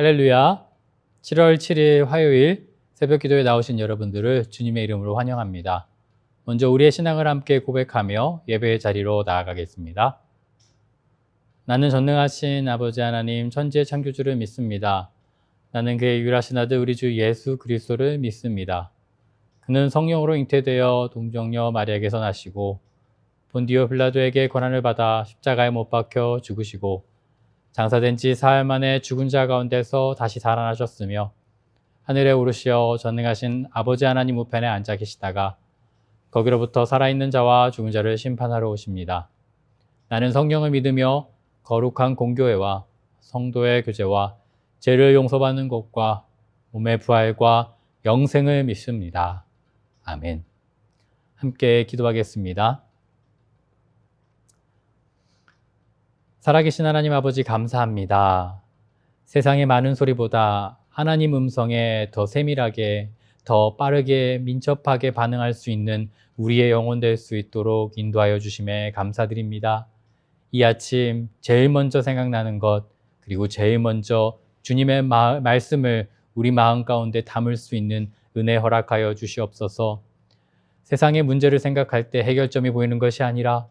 할렐루야. 7월 7일 화요일 새벽 기도에 나오신 여러분들을 주님의 이름으로 환영합니다. 먼저 우리의 신앙을 함께 고백하며 예배의 자리로 나아가겠습니다. 나는 전능하신 아버지 하나님 천지의 창조주를 믿습니다. 나는 그의 유일하신 아들 우리 주 예수 그리스도를 믿습니다. 그는 성령으로 잉태되어 동정녀 마리아에게서 나시고 본디오 빌라도에게 고난을 받아 십자가에 못 박혀 죽으시고 장사된 지 사흘 만에 죽은 자 가운데서 다시 살아나셨으며 하늘에 오르시어 전능하신 아버지 하나님 우편에 앉아 계시다가 거기로부터 살아있는 자와 죽은 자를 심판하러 오십니다. 나는 성령을 믿으며 거룩한 공교회와 성도의 교제와 죄를 용서받는 것과 몸의 부활과 영생을 믿습니다. 아멘. 함께 기도하겠습니다. 살아계신 하나님 아버지 감사합니다. 세상의 많은 소리보다 하나님 음성에 더 세밀하게, 더 빠르게 민첩하게 반응할 수 있는 우리의 영혼 될 수 있도록 인도하여 주심에 감사드립니다. 이 아침 제일 먼저 생각나는 것, 그리고 제일 먼저 주님의 말씀을 우리 마음 가운데 담을 수 있는 은혜 허락하여 주시옵소서. 세상의 문제를 생각할 때 해결점이 보이는 것이 아니라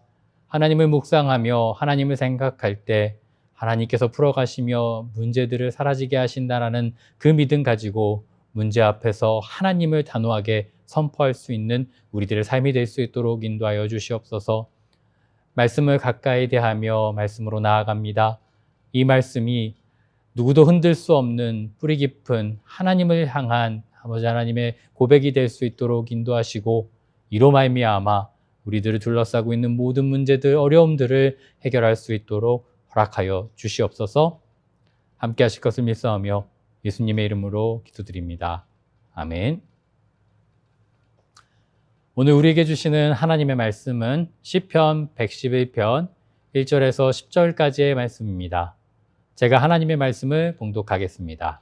하나님을 묵상하며 하나님을 생각할 때 하나님께서 풀어가시며 문제들을 사라지게 하신다라는 그 믿음 가지고 문제 앞에서 하나님을 단호하게 선포할 수 있는 우리들의 삶이 될 수 있도록 인도하여 주시옵소서. 말씀을 가까이 대하며 말씀으로 나아갑니다. 이 말씀이 누구도 흔들 수 없는 뿌리 깊은 하나님을 향한 아버지 하나님의 고백이 될 수 있도록 인도하시고 이로 말미암아 우리들을 둘러싸고 있는 모든 문제들, 어려움들을 해결할 수 있도록 허락하여 주시옵소서. 함께 하실 것을 믿사오며 예수님의 이름으로 기도드립니다. 아멘. 오늘 우리에게 주시는 하나님의 말씀은 시편 111편 1절에서 10절까지의 말씀입니다. 제가 하나님의 말씀을 봉독하겠습니다.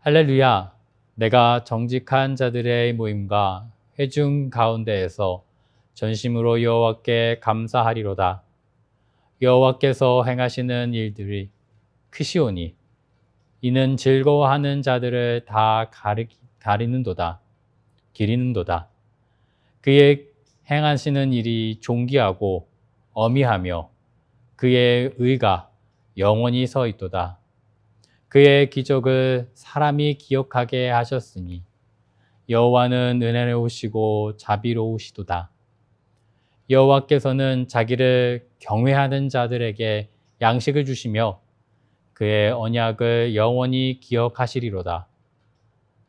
할렐루야. 내가 정직한 자들의 모임과 회중 가운데에서 전심으로 여호와께 감사하리로다. 여호와께서 행하시는 일들이 크시오니 이는 즐거워하는 자들을 다 기리는도다. 그의 행하시는 일이 존귀하고 어미하며 그의 의가 영원히 서 있도다. 그의 기적을 사람이 기억하게 하셨으니 여호와는 은혜로우시고 자비로우시도다. 여호와께서는 자기를 경외하는 자들에게 양식을 주시며 그의 언약을 영원히 기억하시리로다.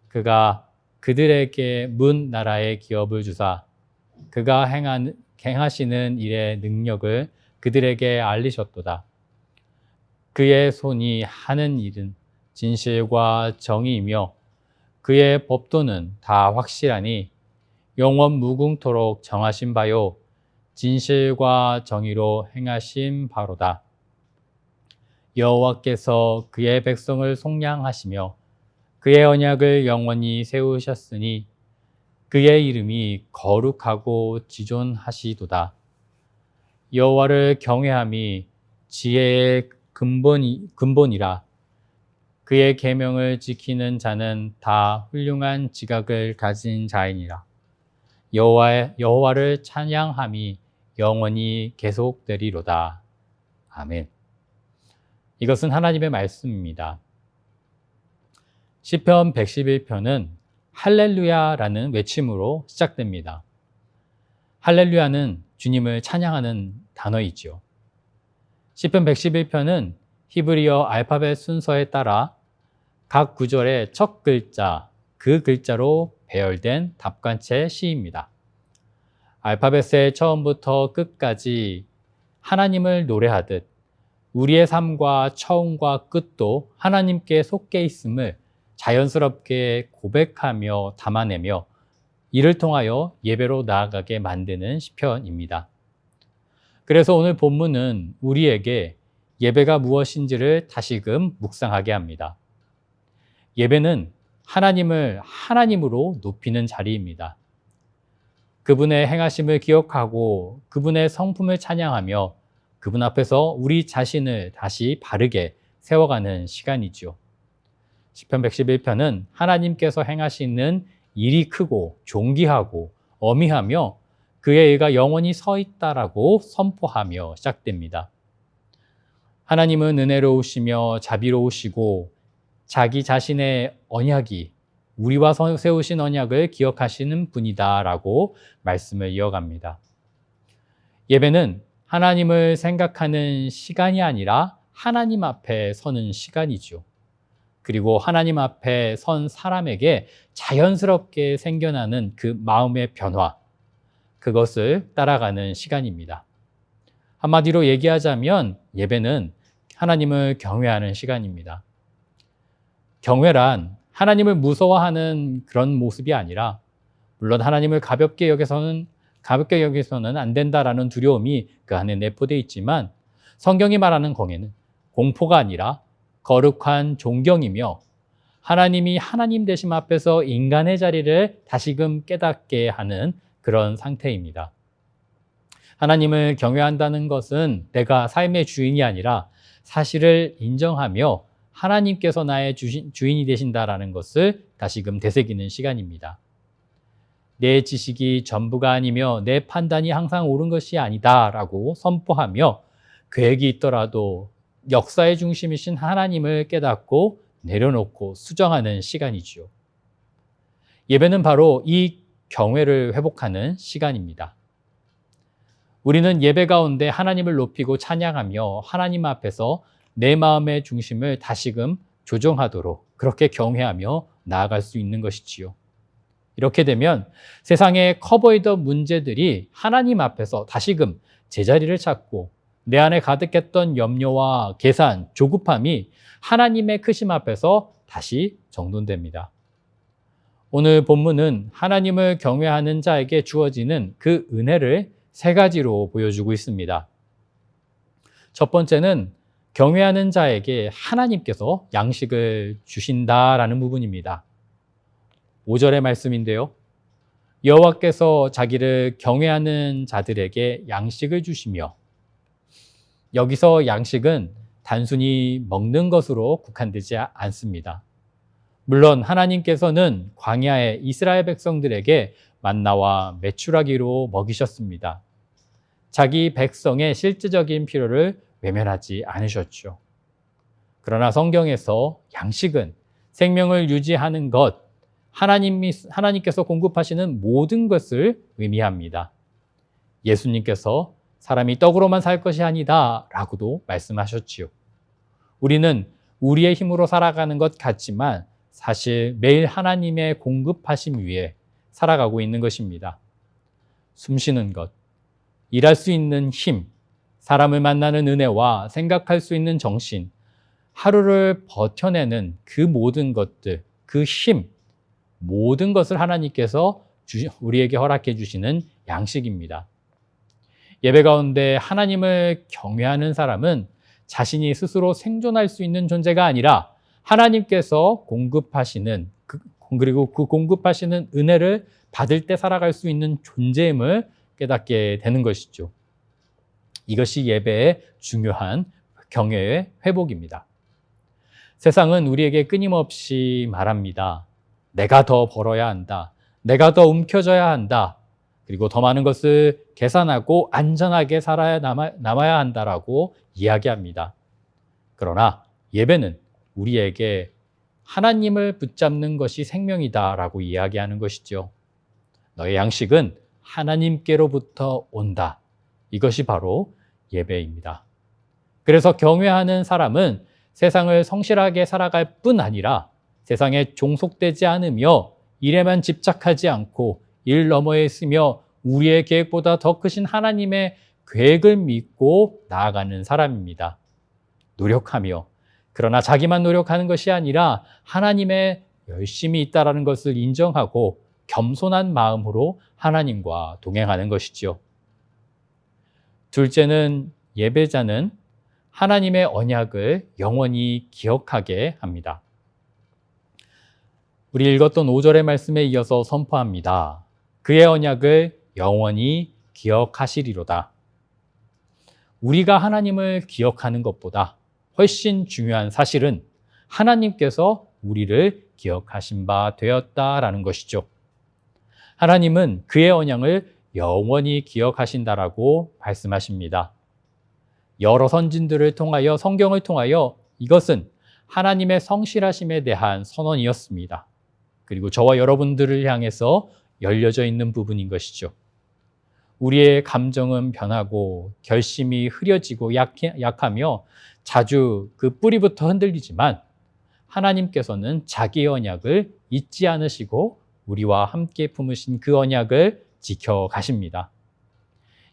그가 그들에게 문 나라의 기업을 주사 그가 행하시는 일의 능력을 그들에게 알리셨도다. 그의 손이 하는 일은 진실과 정의이며 그의 법도는 다 확실하니 영원 무궁토록 정하신 바요 진실과 정의로 행하신 바로다. 여호와께서 그의 백성을 속량하시며 그의 언약을 영원히 세우셨으니 그의 이름이 거룩하고 지존하시도다. 여호와를 경외함이 지혜의 근본이라. 그의 계명을 지키는 자는 다 훌륭한 지각을 가진 자이니라. 여호와를 찬양함이 영원히 계속되리로다. 아멘. 이것은 하나님의 말씀입니다. 시편 111편은 할렐루야라는 외침으로 시작됩니다. 할렐루야는 주님을 찬양하는 단어이죠. 시편 111편은 히브리어 알파벳 순서에 따라 각 구절의 첫 글자, 그 글자로 배열된 답관체 시입니다. 알파벳의 처음부터 끝까지 하나님을 노래하듯 우리의 삶과 처음과 끝도 하나님께 속해 있음을 자연스럽게 고백하며 담아내며 이를 통하여 예배로 나아가게 만드는 시편입니다. 그래서 오늘 본문은 우리에게 예배가 무엇인지를 다시금 묵상하게 합니다. 예배는 하나님을 하나님으로 높이는 자리입니다. 그분의 행하심을 기억하고 그분의 성품을 찬양하며 그분 앞에서 우리 자신을 다시 바르게 세워가는 시간이죠. 시편 111편은 하나님께서 행하시는 일이 크고 존귀하고 어미하며 그의 의가 영원히 서 있다라고 선포하며 시작됩니다. 하나님은 은혜로우시며 자비로우시고 자기 자신의 언약이 우리와 세우신 언약을 기억하시는 분이다라고 말씀을 이어갑니다. 예배는 하나님을 생각하는 시간이 아니라 하나님 앞에 서는 시간이죠. 그리고 하나님 앞에 선 사람에게 자연스럽게 생겨나는 그 마음의 변화, 그것을 따라가는 시간입니다. 한마디로 얘기하자면 예배는 하나님을 경외하는 시간입니다. 경외란 하나님을 무서워하는 그런 모습이 아니라, 물론 하나님을 가볍게 여기서는 안 된다라는 두려움이 그 안에 내포되어 있지만, 성경이 말하는 경외는 공포가 아니라 거룩한 존경이며 하나님이 하나님 되심 앞에서 인간의 자리를 다시금 깨닫게 하는 그런 상태입니다. 하나님을 경외한다는 것은 내가 삶의 주인이 아니라 사실을 인정하며 하나님께서 나의 주인이 되신다라는 것을 다시금 되새기는 시간입니다. 내 지식이 전부가 아니며 내 판단이 항상 옳은 것이 아니다라고 선포하며 계획이 있더라도 역사의 중심이신 하나님을 깨닫고 내려놓고 수정하는 시간이죠. 예배는 바로 이 경외를 회복하는 시간입니다. 우리는 예배 가운데 하나님을 높이고 찬양하며 하나님 앞에서 내 마음의 중심을 다시금 조정하도록 그렇게 경외하며 나아갈 수 있는 것이지요. 이렇게 되면 세상에 커 보이던 문제들이 하나님 앞에서 다시금 제자리를 찾고 내 안에 가득했던 염려와 계산, 조급함이 하나님의 크심 앞에서 다시 정돈됩니다. 오늘 본문은 하나님을 경외하는 자에게 주어지는 그 은혜를 세 가지로 보여주고 있습니다. 첫 번째는 경외하는 자에게 하나님께서 양식을 주신다라는 부분입니다. 5절의 말씀인데요. 여호와께서 자기를 경외하는 자들에게 양식을 주시며, 여기서 양식은 단순히 먹는 것으로 국한되지 않습니다. 물론 하나님께서는 광야의 이스라엘 백성들에게 만나와 메추라기로 먹이셨습니다. 자기 백성의 실질적인 필요를 외면하지 않으셨죠. 그러나 성경에서 양식은 생명을 유지하는 것, 하나님께서 공급하시는 모든 것을 의미합니다. 예수님께서 사람이 떡으로만 살 것이 아니다 라고도 말씀하셨지요. 우리는 우리의 힘으로 살아가는 것 같지만 사실 매일 하나님의 공급하심 위에 살아가고 있는 것입니다. 숨쉬는 것, 일할 수 있는 힘, 사람을 만나는 은혜와 생각할 수 있는 정신, 하루를 버텨내는 그 모든 것들, 그 힘, 모든 것을 하나님께서 우리에게 허락해 주시는 양식입니다. 예배 가운데 하나님을 경외하는 사람은 자신이 스스로 생존할 수 있는 존재가 아니라 하나님께서 공급하시는 그리고 그 공급하시는 은혜를 받을 때 살아갈 수 있는 존재임을 깨닫게 되는 것이죠. 이것이 예배의 중요한 경외의 회복입니다. 세상은 우리에게 끊임없이 말합니다. 내가 더 벌어야 한다. 내가 더 움켜져야 한다. 그리고 더 많은 것을 계산하고 안전하게 남아야 한다라고 이야기합니다. 그러나 예배는 우리에게 하나님을 붙잡는 것이 생명이다라고 이야기하는 것이죠. 너의 양식은 하나님께로부터 온다. 이것이 바로 예배입니다. 그래서 경외하는 사람은 세상을 성실하게 살아갈 뿐 아니라 세상에 종속되지 않으며 일에만 집착하지 않고 일 너머에 있으며 우리의 계획보다 더 크신 하나님의 계획을 믿고 나아가는 사람입니다. 노력하며, 그러나 자기만 노력하는 것이 아니라 하나님의 열심이 있다는 것을 인정하고 겸손한 마음으로 하나님과 동행하는 것이죠. 둘째는 예배자는 하나님의 언약을 영원히 기억하게 합니다. 우리 읽었던 5절의 말씀에 이어서 선포합니다. 그의 언약을 영원히 기억하시리로다. 우리가 하나님을 기억하는 것보다 훨씬 중요한 사실은 하나님께서 우리를 기억하신 바 되었다라는 것이죠. 하나님은 그의 언약을 영원히 기억하신다라고 말씀하십니다. 여러 선진들을 통하여 성경을 통하여 이것은 하나님의 성실하심에 대한 선언이었습니다. 그리고 저와 여러분들을 향해서 열려져 있는 부분인 것이죠. 우리의 감정은 변하고 결심이 흐려지고 약하며 자주 그 뿌리부터 흔들리지만 하나님께서는 자기의 언약을 잊지 않으시고 우리와 함께 품으신 그 언약을 지켜가십니다.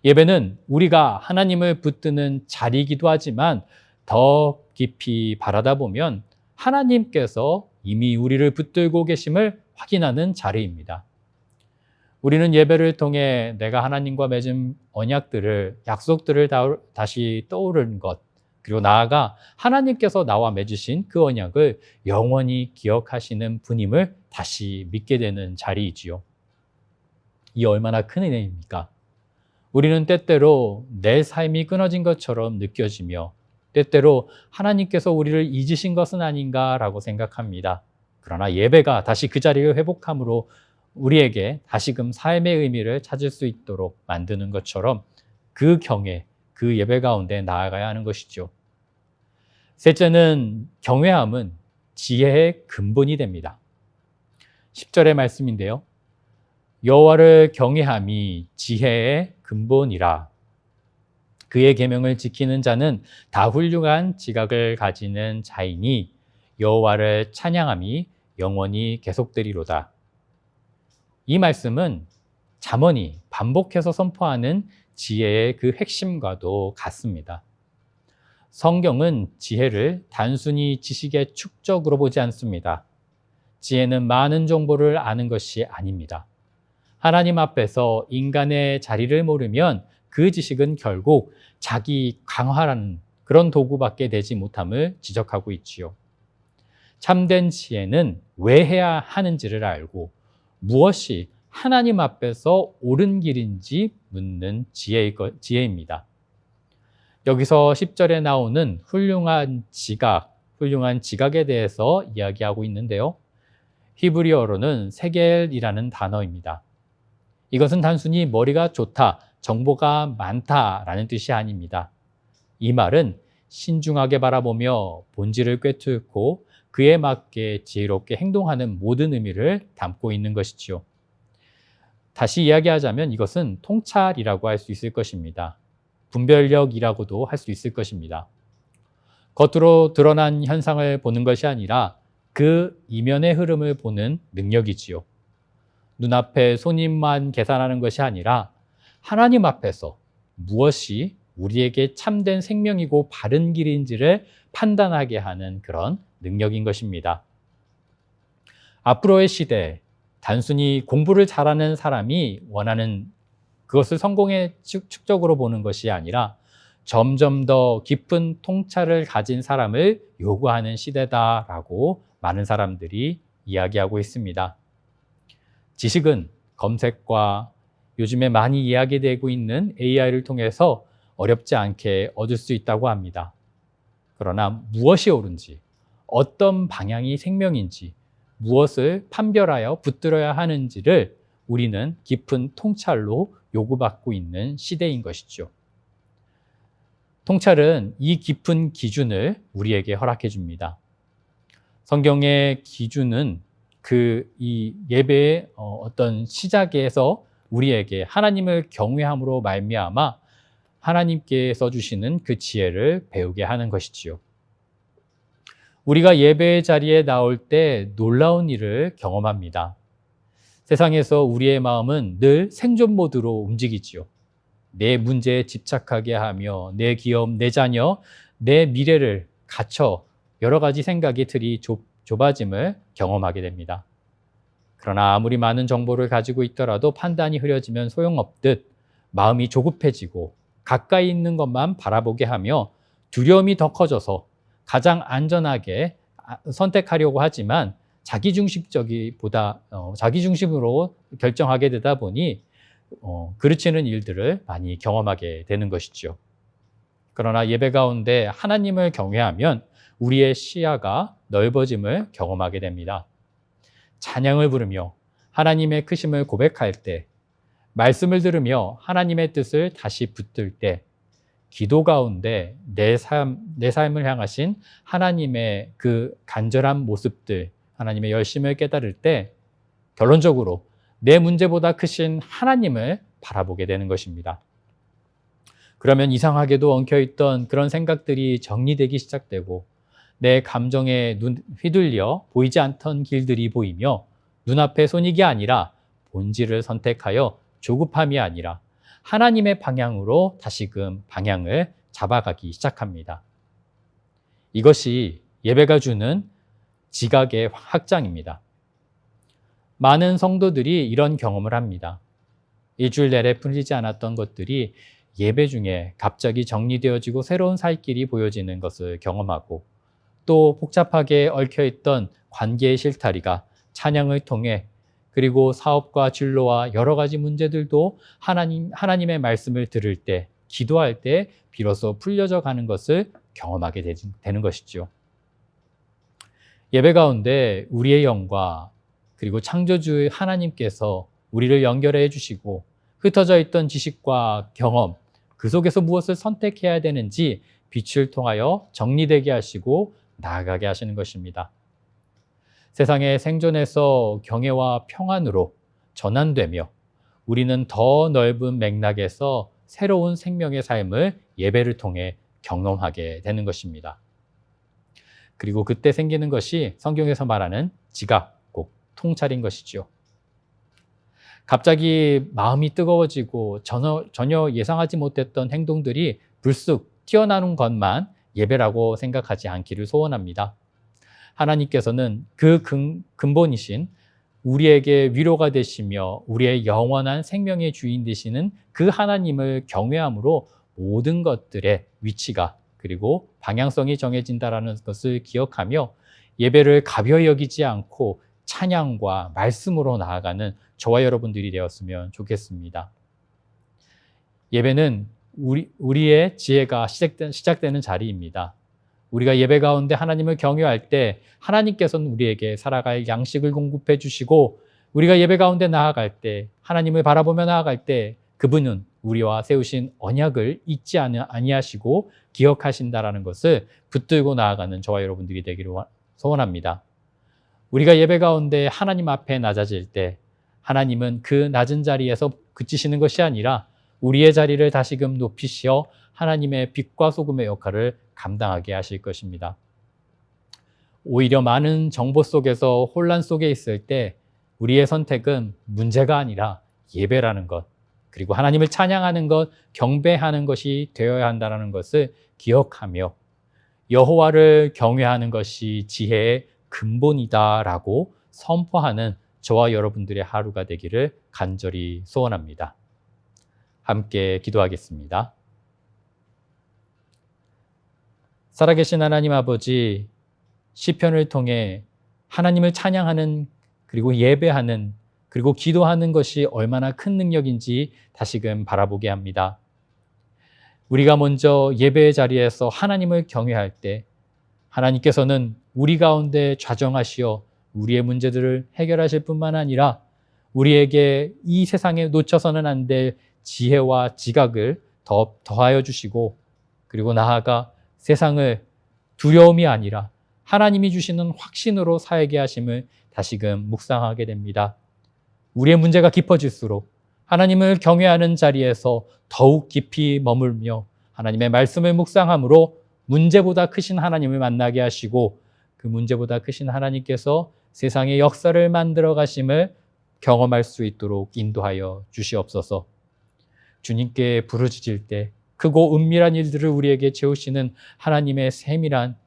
예배는 우리가 하나님을 붙드는 자리이기도 하지만 더 깊이 바라다 보면 하나님께서 이미 우리를 붙들고 계심을 확인하는 자리입니다. 우리는 예배를 통해 내가 하나님과 맺은 언약들을, 약속들을 다시 떠오르는 것, 그리고 나아가 하나님께서 나와 맺으신 그 언약을 영원히 기억하시는 분임을 다시 믿게 되는 자리이지요. 이 얼마나 큰 은혜입니까? 우리는 때때로 내 삶이 끊어진 것처럼 느껴지며 때때로 하나님께서 우리를 잊으신 것은 아닌가라고 생각합니다. 그러나 예배가 다시 그 자리를 회복함으로 우리에게 다시금 삶의 의미를 찾을 수 있도록 만드는 것처럼 그 경외, 그 예배 가운데 나아가야 하는 것이죠. 셋째는 경외함은 지혜의 근본이 됩니다. 10절의 말씀인데요. 여호와를 경외함이 지혜의 근본이라. 그의 계명을 지키는 자는 다 훌륭한 지각을 가지는 자이니 여호와를 찬양함이 영원히 계속되리로다. 이 말씀은 잠언이 반복해서 선포하는 지혜의 그 핵심과도 같습니다. 성경은 지혜를 단순히 지식의 축적으로 보지 않습니다. 지혜는 많은 정보를 아는 것이 아닙니다. 하나님 앞에서 인간의 자리를 모르면 그 지식은 결국 자기 강화라는 그런 도구밖에 되지 못함을 지적하고 있지요. 참된 지혜는 왜 해야 하는지를 알고 무엇이 하나님 앞에서 옳은 길인지 묻는 지혜입니다. 여기서 10절에 나오는 훌륭한 지각에 대해서 이야기하고 있는데요. 히브리어로는 세겔이라는 단어입니다. 이것은 단순히 머리가 좋다, 정보가 많다라는 뜻이 아닙니다. 이 말은 신중하게 바라보며 본질을 꿰뚫고 그에 맞게 지혜롭게 행동하는 모든 의미를 담고 있는 것이지요. 다시 이야기하자면 이것은 통찰이라고 할 수 있을 것입니다. 분별력이라고도 할 수 있을 것입니다. 겉으로 드러난 현상을 보는 것이 아니라 그 이면의 흐름을 보는 능력이지요. 눈앞에 손님만 계산하는 것이 아니라 하나님 앞에서 무엇이 우리에게 참된 생명이고 바른 길인지를 판단하게 하는 그런 능력인 것입니다. 앞으로의 시대에 단순히 공부를 잘하는 사람이 원하는 그것을 성공의 축적으로 보는 것이 아니라 점점 더 깊은 통찰을 가진 사람을 요구하는 시대다라고 많은 사람들이 이야기하고 있습니다. 지식은 검색과 요즘에 많이 이야기되고 있는 AI를 통해서 어렵지 않게 얻을 수 있다고 합니다. 그러나 무엇이 옳은지, 어떤 방향이 생명인지, 무엇을 판별하여 붙들어야 하는지를 우리는 깊은 통찰로 요구받고 있는 시대인 것이죠. 통찰은 이 깊은 기준을 우리에게 허락해 줍니다. 성경의 기준은 이 예배의 어떤 시작에서 우리에게 하나님을 경외함으로 말미암아 하나님께서 주시는 그 지혜를 배우게 하는 것이지요. 우리가 예배의 자리에 나올 때 놀라운 일을 경험합니다. 세상에서 우리의 마음은 늘 생존 모드로 움직이지요. 내 문제에 집착하게 하며 내 기업, 내 자녀, 내 미래를 갖춰 여러 가지 생각의 틀이 좁아짐을 경험하게 됩니다. 그러나 아무리 많은 정보를 가지고 있더라도 판단이 흐려지면 소용없듯 마음이 조급해지고 가까이 있는 것만 바라보게 하며 두려움이 더 커져서 가장 안전하게 선택하려고 하지만 자기중심으로 결정하게 되다 보니 그르치는 일들을 많이 경험하게 되는 것이죠. 그러나 예배 가운데 하나님을 경외하면 우리의 시야가 넓어짐을 경험하게 됩니다. 찬양을 부르며 하나님의 크심을 고백할 때, 말씀을 들으며 하나님의 뜻을 다시 붙들 때, 기도 가운데 내 삶을 향하신 하나님의 그 간절한 모습들, 하나님의 열심을 깨달을 때 결론적으로 내 문제보다 크신 하나님을 바라보게 되는 것입니다. 그러면 이상하게도 엉켜있던 그런 생각들이 정리되기 시작되고 내 감정에 휘둘려 보이지 않던 길들이 보이며 눈앞의 손익이 아니라 본질을 선택하여 조급함이 아니라 하나님의 방향으로 다시금 방향을 잡아가기 시작합니다. 이것이 예배가 주는 지각의 확장입니다. 많은 성도들이 이런 경험을 합니다. 일주일 내내 풀리지 않았던 것들이 예배 중에 갑자기 정리되어지고 새로운 살 길이 보여지는 것을 경험하고 또 복잡하게 얽혀있던 관계의 실타리가 찬양을 통해 그리고 사업과 진로와 여러 가지 문제들도 하나님의 말씀을 들을 때, 기도할 때 비로소 풀려져 가는 것을 경험하게 되는 것이죠. 예배 가운데 우리의 영과 그리고 창조주의 하나님께서 우리를 연결해 주시고 흩어져 있던 지식과 경험, 그 속에서 무엇을 선택해야 되는지 빛을 통하여 정리되게 하시고 나아가게 하시는 것입니다. 세상의 생존에서 경외와 평안으로 전환되며 우리는 더 넓은 맥락에서 새로운 생명의 삶을 예배를 통해 경험하게 되는 것입니다. 그리고 그때 생기는 것이 성경에서 말하는 지각, 곧 통찰인 것이죠. 갑자기 마음이 뜨거워지고 전혀 예상하지 못했던 행동들이 불쑥 튀어나오는 것만 예배라고 생각하지 않기를 소원합니다. 하나님께서는 그 근본이신 우리에게 위로가 되시며 우리의 영원한 생명의 주인 되시는 그 하나님을 경외함으로 모든 것들의 위치가 그리고 방향성이 정해진다는 것을 기억하며 예배를 가벼이 여기지 않고 찬양과 말씀으로 나아가는 저와 여러분들이 되었으면 좋겠습니다. 예배는 우리의 지혜가 시작되는 자리입니다. 우리가 예배 가운데 하나님을 경외할 때 하나님께서는 우리에게 살아갈 양식을 공급해 주시고 우리가 예배 가운데 나아갈 때 하나님을 바라보며 나아갈 때 그분은 우리와 세우신 언약을 잊지 아니하시고 기억하신다라는 것을 붙들고 나아가는 저와 여러분들이 되기를 소원합니다. 우리가 예배 가운데 하나님 앞에 낮아질 때 하나님은 그 낮은 자리에서 그치시는 것이 아니라 우리의 자리를 다시금 높이시어 하나님의 빛과 소금의 역할을 감당하게 하실 것입니다. 오히려 많은 정보 속에서 혼란 속에 있을 때 우리의 선택은 문제가 아니라 예배라는 것, 그리고 하나님을 찬양하는 것, 경배하는 것이 되어야 한다는 것을 기억하며 여호와를 경외하는 것이 지혜의 근본이다라고 선포하는 저와 여러분들의 하루가 되기를 간절히 소원합니다. 함께 기도하겠습니다. 살아계신 하나님 아버지, 시편을 통해 하나님을 찬양하는 그리고 예배하는 그리고 기도하는 것이 얼마나 큰 능력인지 다시금 바라보게 합니다. 우리가 먼저 예배의 자리에서 하나님을 경외할 때 하나님께서는 우리 가운데 좌정하시어 우리의 문제들을 해결하실 뿐만 아니라 우리에게 이 세상에 놓쳐서는 안 될 지혜와 지각을 더하여 주시고 그리고 나아가 세상을 두려움이 아니라 하나님이 주시는 확신으로 살게 하심을 다시금 묵상하게 됩니다. 우리의 문제가 깊어질수록 하나님을 경외하는 자리에서 더욱 깊이 머물며 하나님의 말씀을 묵상함으로 문제보다 크신 하나님을 만나게 하시고 그 문제보다 크신 하나님께서 세상의 역사를 만들어 가심을 경험할 수 있도록 인도하여 주시옵소서. 주님께 부르짖을 때 크고 은밀한 일들을 우리에게 채우시는 하나님의 세밀한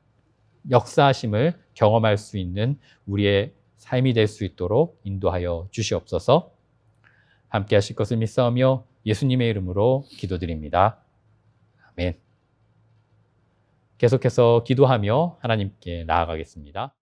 역사하심을 경험할 수 있는 우리의 삶이 될 수 있도록 인도하여 주시옵소서. 함께 하실 것을 믿사오며 예수님의 이름으로 기도드립니다. 아멘. 계속해서 기도하며 하나님께 나아가겠습니다.